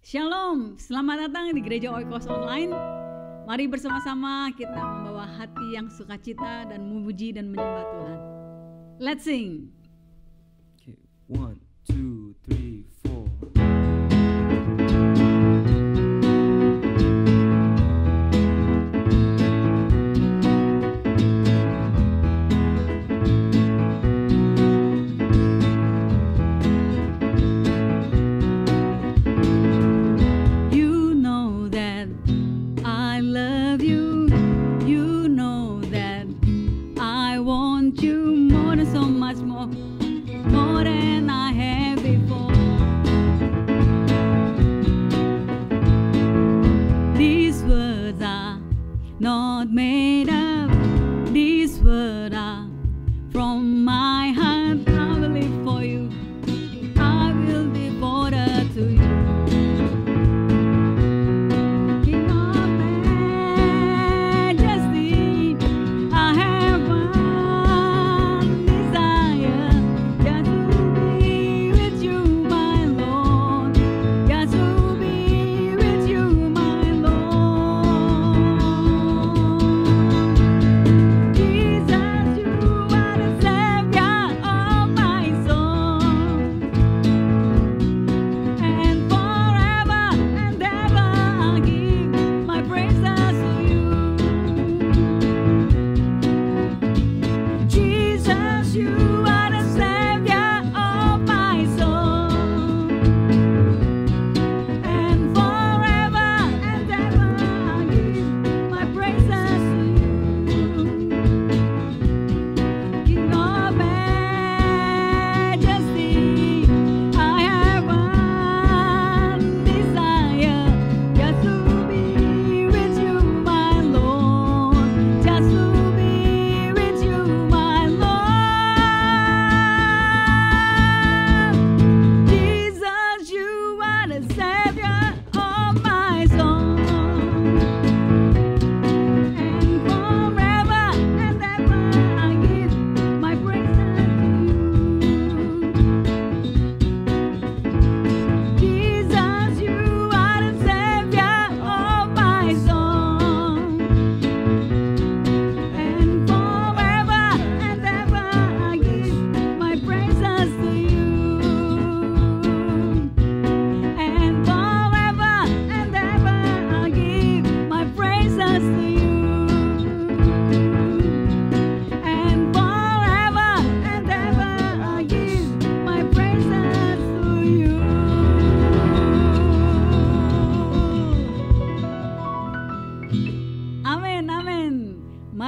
Shalom, selamat datang di Gereja Oikos Online. Mari bersama-sama kita membawa hati yang sukacita dan memuji dan menyembah Tuhan. Let's sing. Okay, 1, 2, 3, 4.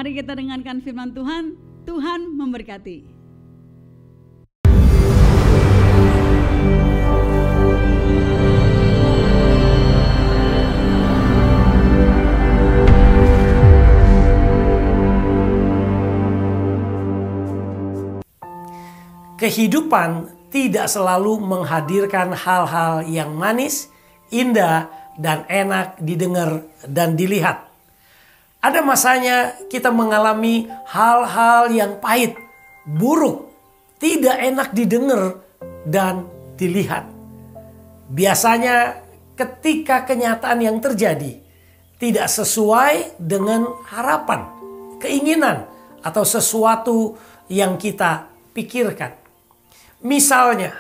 Mari kita dengarkan firman Tuhan. Tuhan memberkati. Kehidupan tidak selalu menghadirkan hal-hal yang manis, indah, dan enak didengar dan dilihat. Ada masanya kita mengalami hal-hal yang pahit, buruk, tidak enak didengar dan dilihat. Biasanya ketika kenyataan yang terjadi tidak sesuai dengan harapan, keinginan, atau sesuatu yang kita pikirkan. Misalnya,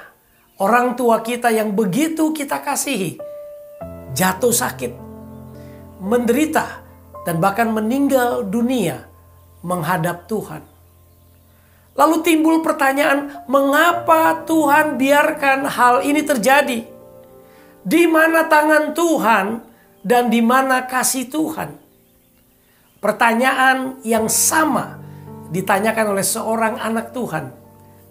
orang tua kita yang begitu kita kasihi jatuh sakit, menderita, dan bahkan meninggal dunia menghadap Tuhan. Lalu timbul pertanyaan, mengapa Tuhan biarkan hal ini terjadi? Di mana tangan Tuhan dan di mana kasih Tuhan? Pertanyaan yang sama ditanyakan oleh seorang anak Tuhan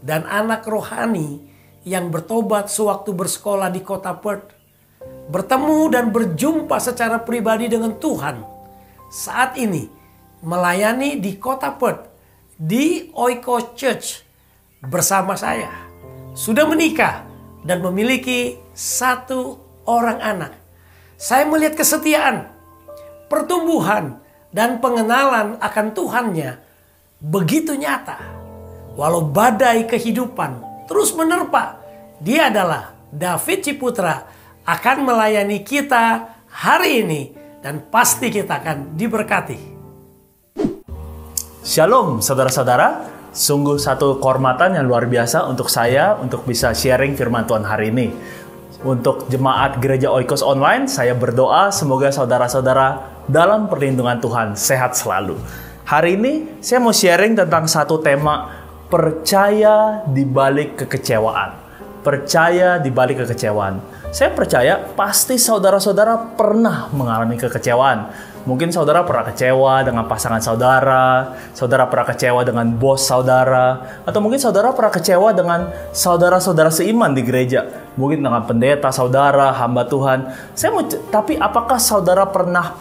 dan anak rohani yang bertobat sewaktu bersekolah di kota Perth. Bertemu dan berjumpa secara pribadi dengan Tuhan. Saat ini melayani di kota Perth di Oikos Church bersama saya. Sudah menikah dan memiliki 1 orang anak. Saya melihat kesetiaan, pertumbuhan, dan pengenalan akan Tuhannya begitu nyata. Walau badai kehidupan terus menerpa, dia adalah David Ciputra, akan melayani kita hari ini dan pasti kita akan diberkati. Shalom saudara-saudara, sungguh satu kehormatan yang luar biasa untuk saya untuk bisa sharing firman Tuhan hari ini. Untuk jemaat Gereja Oikos Online, saya berdoa semoga saudara-saudara dalam perlindungan Tuhan sehat selalu. Hari ini saya mau sharing tentang satu tema, percaya di balik kekecewaan. Percaya di balik kekecewaan. Saya percaya pasti saudara-saudara pernah mengalami kekecewaan. Mungkin saudara pernah kecewa dengan pasangan saudara pernah kecewa dengan bos saudara, atau mungkin saudara pernah kecewa dengan saudara-saudara seiman di gereja. Mungkin dengan pendeta saudara, hamba Tuhan. Tapi apakah saudara pernah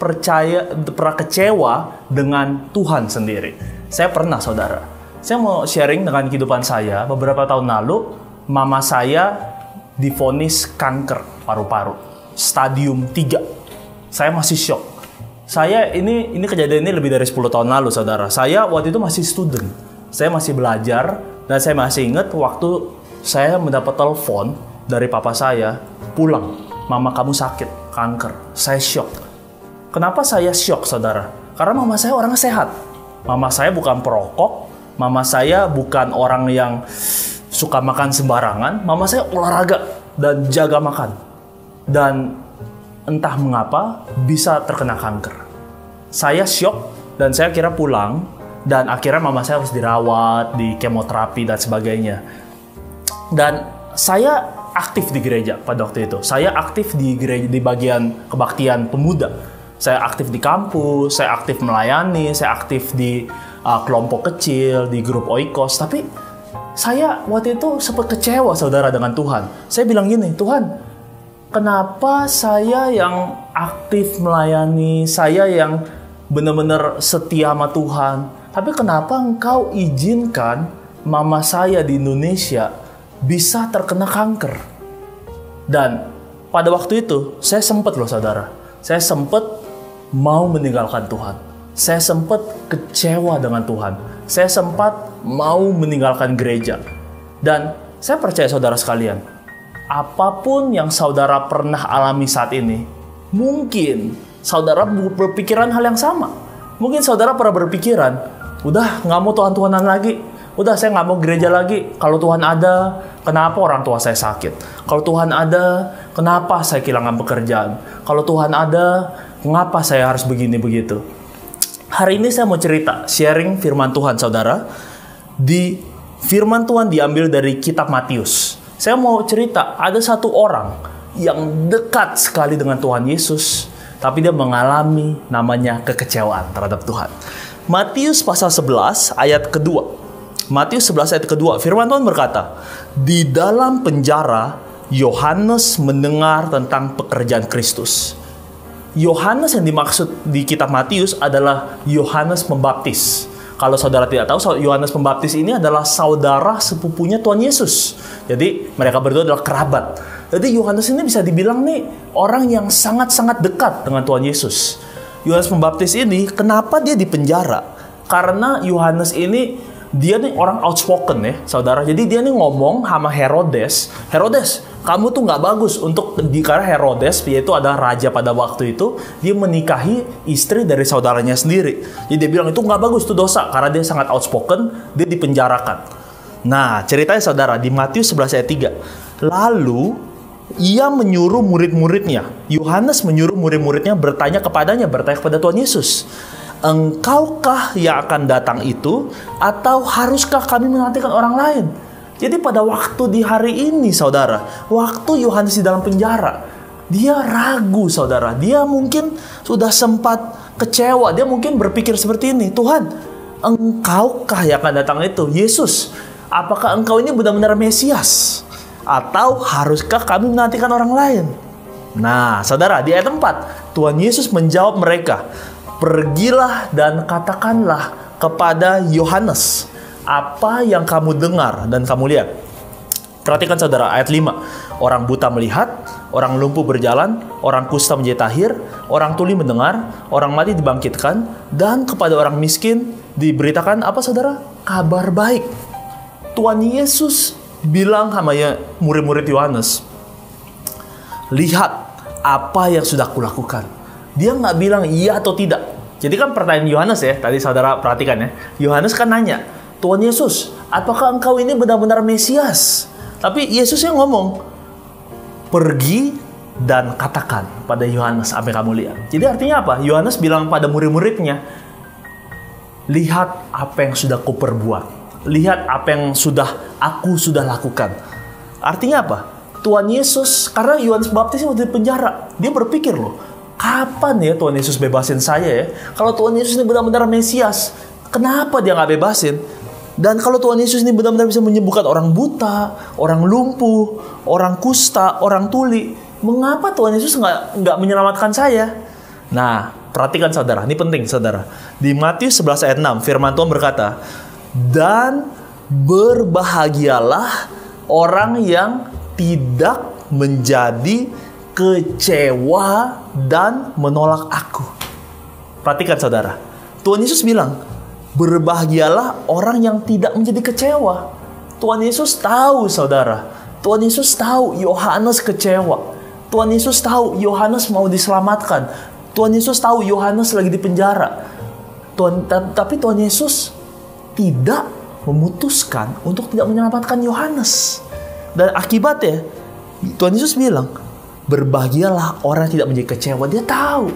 kecewa dengan Tuhan sendiri? Saya pernah, saudara. Saya mau sharing dengan kehidupan saya. Beberapa tahun lalu, mama saya divonis kanker paru-paru, stadium 3. Saya masih shock. Ini kejadian ini lebih dari 10 tahun lalu, saudara. Saya waktu itu masih student. Saya masih belajar, dan saya masih ingat waktu saya mendapat telepon dari papa saya, pulang, mama kamu sakit, kanker. Saya shock. Kenapa saya shock, saudara? Karena mama saya orang sehat. Mama saya bukan perokok, mama saya bukan orang yang suka makan sembarangan. Mama saya olahraga dan jaga makan. Dan entah mengapa bisa terkena kanker. Saya shock dan saya kira pulang, dan akhirnya mama saya harus dirawat, di kemoterapi dan sebagainya. Dan saya aktif di gereja pada waktu itu. Saya aktif di gereja di bagian kebaktian pemuda. Saya aktif di kampus, saya aktif melayani, saya aktif di kelompok kecil, di grup Oikos. Tapi saya waktu itu sempat kecewa, saudara, dengan Tuhan. Saya bilang gini, Tuhan, kenapa saya yang aktif melayani, saya yang benar-benar setia sama Tuhan, tapi kenapa Engkau izinkan mama saya di Indonesia bisa terkena kanker? Dan pada waktu itu, saya sempat loh, saudara. Saya sempat mau meninggalkan Tuhan. Saya sempat kecewa dengan Tuhan. Saya sempat mau meninggalkan gereja. Dan saya percaya, saudara sekalian, apapun yang saudara pernah alami saat ini, mungkin saudara berpikiran hal yang sama. Mungkin saudara pernah berpikiran, udah nggak mau Tuhan-Tuhanan lagi. Udah saya nggak mau gereja lagi. Kalau Tuhan ada, kenapa orang tua saya sakit? Kalau Tuhan ada, kenapa saya kehilangan pekerjaan? Kalau Tuhan ada, mengapa saya harus begini begitu? Hari ini saya mau cerita, sharing firman Tuhan, saudara. Di firman Tuhan diambil dari kitab Matius. Saya mau cerita, ada satu orang yang dekat sekali dengan Tuhan Yesus, tapi dia mengalami namanya kekecewaan terhadap Tuhan. Matius pasal 11 ayat kedua. Matius 11 ayat kedua, firman Tuhan berkata, di dalam penjara, Yohanes mendengar tentang pekerjaan Kristus. Yohanes yang dimaksud di kitab Matius adalah Yohanes Pembaptis. Kalau saudara tidak tahu, Yohanes Pembaptis ini adalah saudara sepupunya Tuhan Yesus. Jadi mereka berdua adalah kerabat. Jadi Yohanes ini bisa dibilang nih orang yang sangat-sangat dekat dengan Tuhan Yesus. Yohanes Pembaptis ini kenapa dia dipenjara? Karena Yohanes ini dia nih orang outspoken ya, saudara. Jadi dia nih ngomong sama Herodes, kamu tuh nggak bagus untuk karena Herodes yaitu adalah raja pada waktu itu, dia menikahi istri dari saudaranya sendiri. Jadi dia bilang itu nggak bagus, itu dosa karena dia sangat outspoken, dia dipenjarakan. Nah ceritanya, saudara, di Matius 11 ayat 3, lalu ia menyuruh murid-muridnya, Yohanes menyuruh murid-muridnya bertanya kepada Tuhan Yesus, engkaukah yang akan datang itu, atau haruskah kami menantikan orang lain? Jadi pada waktu di hari ini, saudara, waktu Yohanes di dalam penjara, dia ragu, saudara. Dia mungkin sudah sempat kecewa. Dia mungkin berpikir seperti ini, Tuhan, engkaukah yang akan datang itu? Yesus, apakah engkau ini benar-benar Mesias? Atau haruskah kami menantikan orang lain? Nah, saudara, di ayat 4, Tuhan Yesus menjawab mereka, pergilah dan katakanlah kepada Yohanes apa yang kamu dengar dan kamu lihat. Perhatikan, saudara, ayat 5. Orang buta melihat, orang lumpuh berjalan, orang kusta menjadi tahir, orang tuli mendengar, orang mati dibangkitkan, dan kepada orang miskin diberitakan apa, saudara? Kabar baik. Tuhan Yesus bilang sama murid-murid Yohanes, lihat apa yang sudah kulakukan. Dia nggak bilang iya atau tidak. Jadi kan pertanyaan Yohanes ya, tadi saudara perhatikan ya. Yohanes kan nanya, Tuhan Yesus, apakah engkau ini benar-benar Mesias? Tapi Yesus yang ngomong, pergi dan katakan pada Yohanes apa yang kamu lihat. Jadi artinya apa? Yohanes bilang pada murid-muridnya, lihat apa yang sudah kuperbuat. Lihat apa yang aku sudah lakukan. Artinya apa? Tuhan Yesus, karena Yohanes Baptis waktu di penjara, dia berpikir loh, kapan ya Tuhan Yesus bebasin saya ya? Kalau Tuhan Yesus ini benar-benar Mesias, kenapa dia nggak bebasin? Dan kalau Tuhan Yesus ini benar-benar bisa menyembuhkan orang buta, orang lumpuh, orang kusta, orang tuli, mengapa Tuhan Yesus nggak menyelamatkan saya? Nah, perhatikan saudara, ini penting saudara. Di Matius 11 ayat 6, firman Tuhan berkata, dan berbahagialah orang yang tidak menjadi kecewa dan menolak aku. Perhatikan saudara, Tuhan Yesus bilang, berbahagialah orang yang tidak menjadi kecewa. Tuhan Yesus tahu saudara, Tuhan Yesus tahu Yohanes kecewa. Tuhan Yesus tahu Yohanes mau diselamatkan. Tuhan Yesus tahu Yohanes lagi di penjara. Tapi Tuhan Yesus tidak memutuskan untuk tidak menyelamatkan Yohanes. Dan akibatnya Tuhan Yesus bilang, berbahagialah orang yang tidak menjadi kecewa. Dia tahu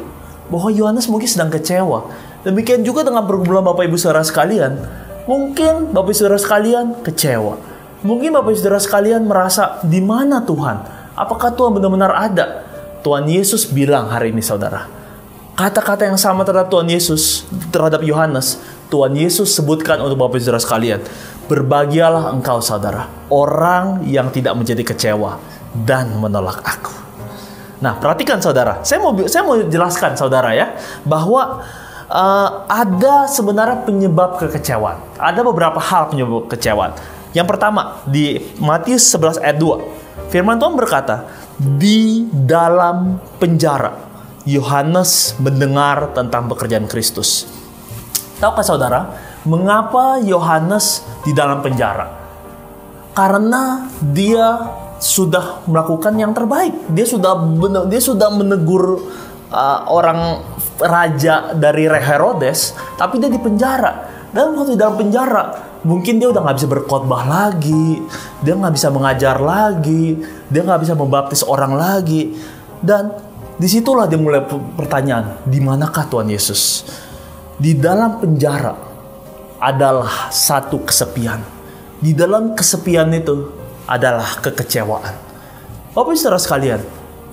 bahwa Yohanes mungkin sedang kecewa. Demikian juga dengan pergumulan Bapak Ibu Saudara sekalian. Mungkin Bapak Ibu Saudara sekalian kecewa. Mungkin Bapak Ibu Saudara sekalian merasa, di mana Tuhan? Apakah Tuhan benar-benar ada? Tuhan Yesus bilang hari ini saudara, kata-kata yang sama terhadap Tuhan Yesus, terhadap Yohanes, Tuhan Yesus sebutkan untuk Bapak Ibu Saudara sekalian. Berbahagialah engkau saudara, orang yang tidak menjadi kecewa dan menolak aku. Nah, perhatikan saudara, saya mau jelaskan saudara ya, bahwa ada sebenarnya penyebab kekecewaan. Ada beberapa hal penyebab kekecewaan. Yang pertama, di Matius 11 ayat 2, firman Tuhan berkata, di dalam penjara Yohanes mendengar tentang pekerjaan Kristus. Tahukah saudara, mengapa Yohanes di dalam penjara? Karena dia sudah melakukan yang terbaik. Dia sudah menegur orang raja dari Herodes, tapi dia di penjara. Dan waktu di dalam penjara, mungkin dia udah nggak bisa berkhotbah lagi, dia nggak bisa mengajar lagi, dia nggak bisa membaptis orang lagi. Dan disitulah dia mulai pertanyaan, di manakah Tuhan Yesus? Di dalam penjara adalah satu kesepian. Di dalam kesepian itu adalah kekecewaan. Bapak Ibu Saudara sekalian,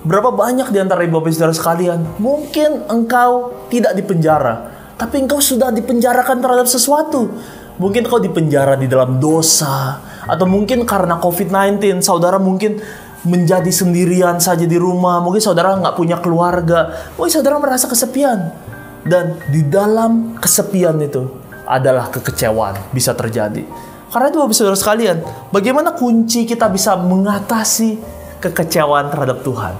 berapa banyak di antara Bapak Ibu Saudara sekalian, mungkin engkau tidak di penjara, tapi engkau sudah dipenjarakan terhadap sesuatu. Mungkin engkau dipenjara di dalam dosa, atau mungkin karena COVID-19, saudara mungkin menjadi sendirian saja di rumah. Mungkin saudara nggak punya keluarga, mungkin saudara merasa kesepian. Dan di dalam kesepian itu adalah kekecewaan bisa terjadi. Karena itu Bapak Saudara sekalian, bagaimana kunci kita bisa mengatasi kekecewaan terhadap Tuhan?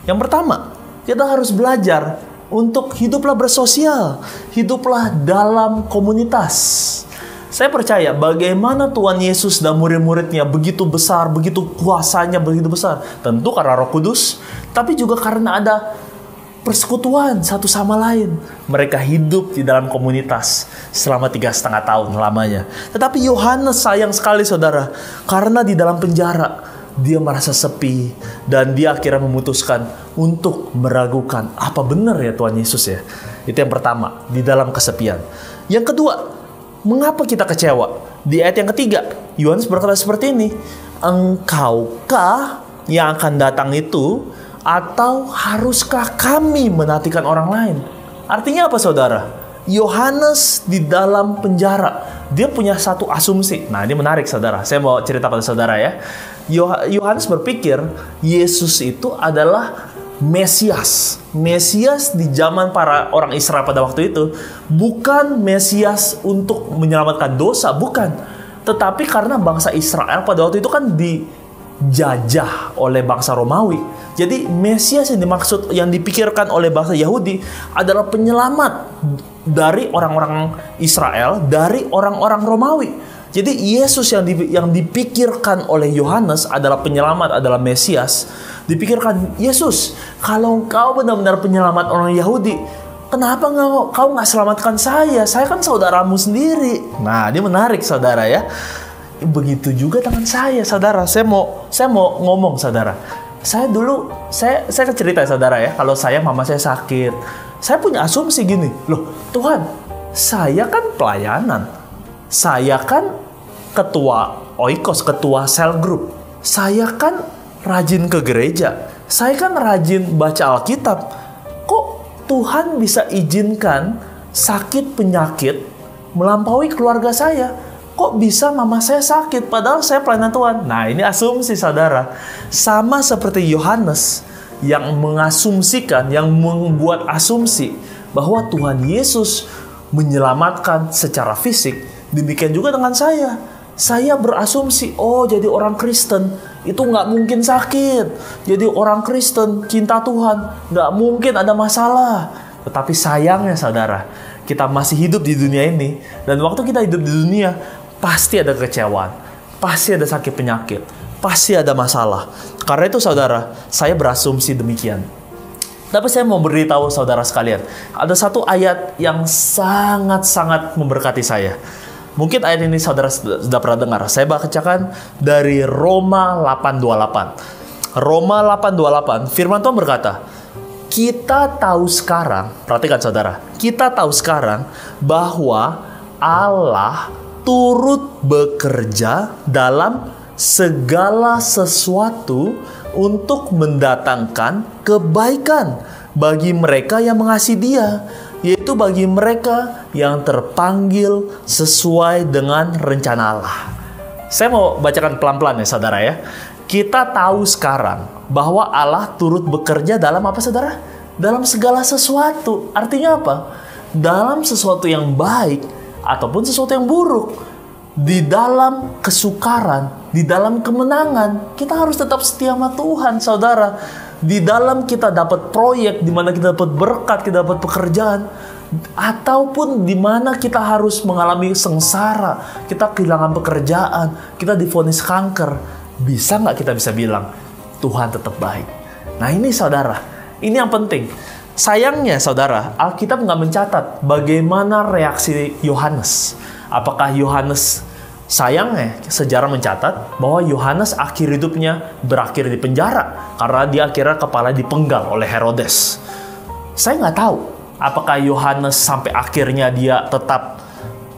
Yang pertama, kita harus belajar untuk hiduplah bersosial, hiduplah dalam komunitas. Saya percaya bagaimana Tuhan Yesus dan murid-muridnya begitu besar, begitu kuasanya begitu besar. Tentu karena Roh Kudus, tapi juga karena ada persekutuan satu sama lain. Mereka hidup di dalam komunitas selama 3,5 tahun lamanya. Tetapi Yohanes sayang sekali saudara, karena di dalam penjara dia merasa sepi dan dia akhirnya memutuskan untuk meragukan apa benar ya Tuhan Yesus ya. Itu yang pertama, di dalam kesepian. Yang kedua, mengapa kita kecewa? Di ayat yang ketiga, Yohanes berkata seperti ini, engkaukah yang akan datang itu, atau haruskah kami menantikan orang lain? Artinya apa saudara? Yohanes di dalam penjara, dia punya satu asumsi. Nah, ini menarik saudara, saya mau cerita pada saudara ya. Yohanes berpikir Yesus itu adalah Mesias. Mesias di zaman para orang Israel pada waktu itu bukan Mesias untuk menyelamatkan dosa, bukan. Tetapi karena bangsa Israel pada waktu itu kan dijajah oleh bangsa Romawi. Jadi Mesias yang dimaksud, yang dipikirkan oleh bangsa Yahudi adalah penyelamat dari orang-orang Israel, dari orang-orang Romawi. Jadi Yesus yang dipikirkan oleh Yohanes adalah penyelamat, adalah Mesias. Dipikirkan, Yesus, kalau Engkau benar-benar penyelamat orang Yahudi, kenapa Kau nggak selamatkan saya? Saya kan saudaramu sendiri. Nah, ini menarik saudara ya. Begitu juga dengan saya, saudara. Saya mau ngomong, saudara. Saya dulu, saya cerita ya saudara ya. Kalau mama saya sakit, saya punya asumsi gini, loh Tuhan, saya kan pelayanan. Saya kan ketua Oikos, ketua cell group. Saya kan rajin ke gereja. Saya kan rajin baca Alkitab. Kok Tuhan bisa izinkan sakit penyakit melampaui keluarga saya? Kok bisa mama saya sakit padahal saya pelayanan Tuhan? Nah, ini asumsi saudara. Sama seperti Yohanes yang mengasumsikan, yang membuat asumsi bahwa Tuhan Yesus menyelamatkan secara fisik. Demikian juga dengan saya. Saya berasumsi, oh jadi orang Kristen itu nggak mungkin sakit. Jadi orang Kristen cinta Tuhan, nggak mungkin ada masalah. Tetapi sayangnya saudara, kita masih hidup di dunia ini. Dan waktu kita hidup di dunia, pasti ada kekecewaan. Pasti ada sakit penyakit. Pasti ada masalah. Karena itu saudara, saya berasumsi demikian. Tapi saya mau beritahu saudara sekalian, ada satu ayat yang sangat-sangat memberkati saya. Mungkin ayat ini saudara sudah pernah dengar. Saya bacakan dari Roma 8:28. Roma 8:28, firman Tuhan berkata, kita tahu sekarang, perhatikan saudara, kita tahu sekarang bahwa Allah turut bekerja dalam segala sesuatu untuk mendatangkan kebaikan bagi mereka yang mengasihi Dia, yaitu bagi mereka yang terpanggil sesuai dengan rencana Allah. Saya mau bacakan pelan-pelan ya saudara ya. Kita tahu sekarang bahwa Allah turut bekerja dalam apa saudara? Dalam segala sesuatu. Artinya apa? Dalam sesuatu yang baik ataupun sesuatu yang buruk. Di dalam kesukaran, di dalam kemenangan, kita harus tetap setia sama Tuhan saudara. Di dalam kita dapat proyek, di mana kita dapat berkat, kita dapat pekerjaan, ataupun di mana kita harus mengalami sengsara, kita kehilangan pekerjaan, kita divonis kanker, bisa nggak kita bisa bilang Tuhan tetap baik? Nah ini saudara, ini yang penting. Sayangnya saudara, Alkitab nggak mencatat bagaimana reaksi Yohanes. Apakah Yohanes, sayangnya sejarah mencatat bahwa Yohanes akhir hidupnya berakhir di penjara karena dia akhirnya kepala dipenggal oleh Herodes. Saya nggak tahu apakah Yohanes sampai akhirnya dia tetap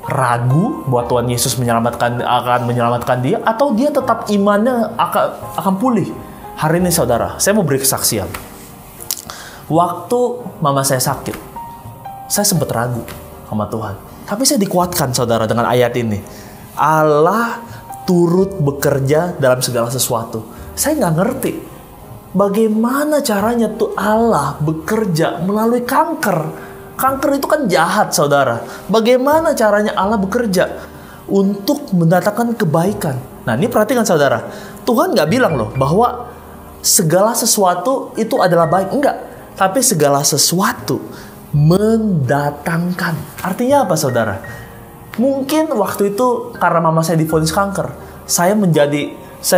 ragu bahwa Tuhan Yesus akan menyelamatkan dia, atau dia tetap imannya akan pulih. Hari ini saudara, saya mau beri kesaksian. Waktu mama saya sakit, saya sempat ragu sama Tuhan. Tapi saya dikuatkan saudara dengan ayat ini. Allah turut bekerja dalam segala sesuatu. Saya nggak ngerti bagaimana caranya tuh Allah bekerja melalui kanker. Kanker itu kan jahat saudara. Bagaimana caranya Allah bekerja untuk mendatangkan kebaikan. Nah ini perhatikan saudara. Tuhan nggak bilang loh bahwa segala sesuatu itu adalah baik. Enggak. Tapi segala sesuatu mendatangkan. Artinya apa saudara? Mungkin waktu itu karena mama saya divonis kanker, saya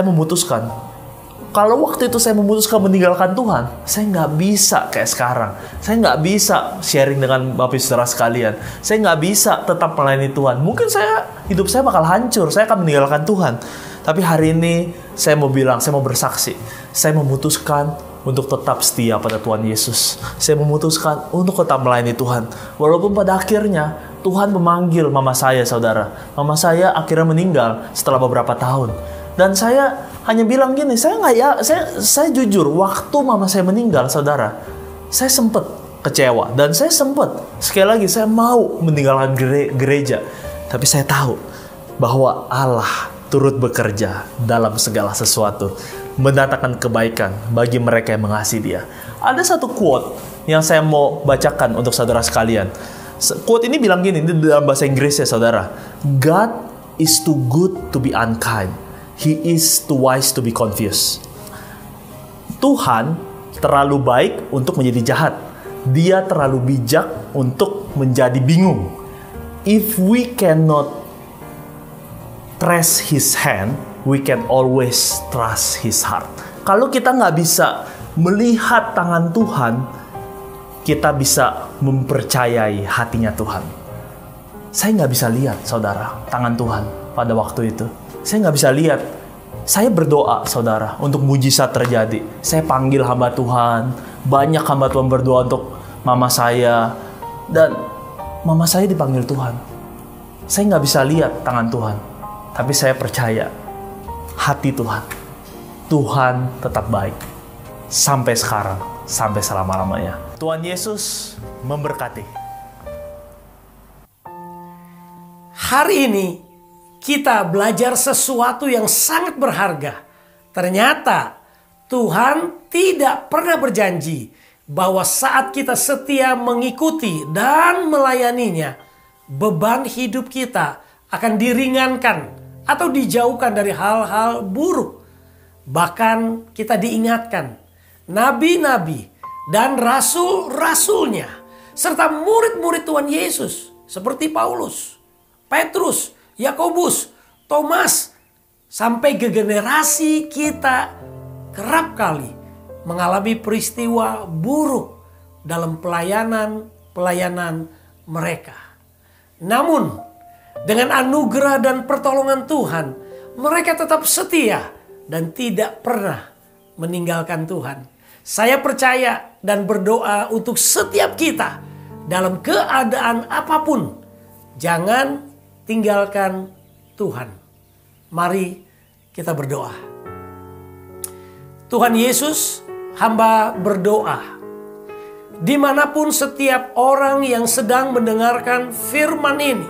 memutuskan, kalau waktu itu saya memutuskan meninggalkan Tuhan, saya nggak bisa kayak sekarang. Saya nggak bisa sharing dengan Bapak Ibu Saudara sekalian. Saya nggak bisa tetap melayani Tuhan. Mungkin hidup saya bakal hancur, saya akan meninggalkan Tuhan. Tapi hari ini saya mau bilang, saya mau bersaksi, saya memutuskan untuk tetap setia pada Tuhan Yesus. Saya memutuskan untuk tetap melayani Tuhan. Walaupun pada akhirnya Tuhan memanggil mama saya, saudara. Mama saya akhirnya meninggal setelah beberapa tahun. Dan saya hanya bilang gini, saya jujur, waktu mama saya meninggal, saudara, saya sempat kecewa. Dan saya sempat, sekali lagi, saya mau meninggalkan gereja. Tapi saya tahu bahwa Allah turut bekerja dalam segala sesuatu, mendatangkan kebaikan bagi mereka yang mengasihi Dia. Ada satu quote yang saya mau bacakan untuk saudara sekalian. Quote ini bilang gini, ini dalam bahasa Inggris ya saudara. God is too good to be unkind. He is too wise to be confused. Tuhan terlalu baik untuk menjadi jahat. Dia terlalu bijak untuk menjadi bingung. If we cannot trust His hand, we can always trust His heart. Kalau kita nggak bisa melihat tangan Tuhan, kita bisa mempercayai hatinya Tuhan. Saya nggak bisa lihat, saudara, tangan Tuhan pada waktu itu. Saya nggak bisa lihat. Saya berdoa, saudara, untuk mujizat terjadi. Saya panggil hamba Tuhan. Banyak hamba Tuhan berdoa untuk mama saya. Dan mama saya dipanggil Tuhan. Saya nggak bisa lihat tangan Tuhan. Tapi saya percaya hati Tuhan. Tuhan tetap baik. Sampai sekarang, sampai selama-lamanya. Tuhan Yesus memberkati. Hari ini kita belajar sesuatu yang sangat berharga. Ternyata Tuhan tidak pernah berjanji bahwa saat kita setia mengikuti dan melayaninya, beban hidup kita akan diringankan atau dijauhkan dari hal-hal buruk. Bahkan kita diingatkan, nabi-nabi dan rasul-rasulnya serta murid-murid Tuhan Yesus seperti Paulus, Petrus, Yakobus, Thomas, sampai ke generasi kita kerap kali mengalami peristiwa buruk dalam pelayanan mereka. Namun, dengan anugerah dan pertolongan Tuhan, mereka tetap setia dan tidak pernah meninggalkan Tuhan. Saya percaya dan berdoa untuk setiap kita dalam keadaan apapun, jangan tinggalkan Tuhan. Mari kita berdoa. Tuhan Yesus, hamba berdoa. Dimanapun setiap orang yang sedang mendengarkan firman ini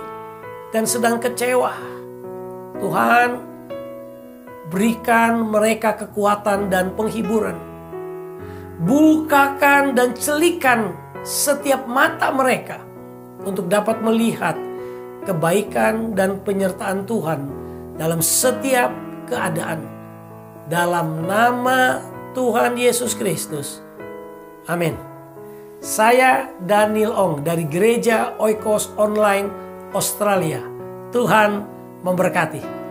dan sedang kecewa, Tuhan, berikan mereka kekuatan dan penghiburan. Bukakan dan celikan setiap mata mereka untuk dapat melihat kebaikan dan penyertaan Tuhan dalam setiap keadaan. Dalam nama Tuhan Yesus Kristus. Amin. Saya Daniel Ong dari Gereja Oikos Online Australia. Tuhan memberkati.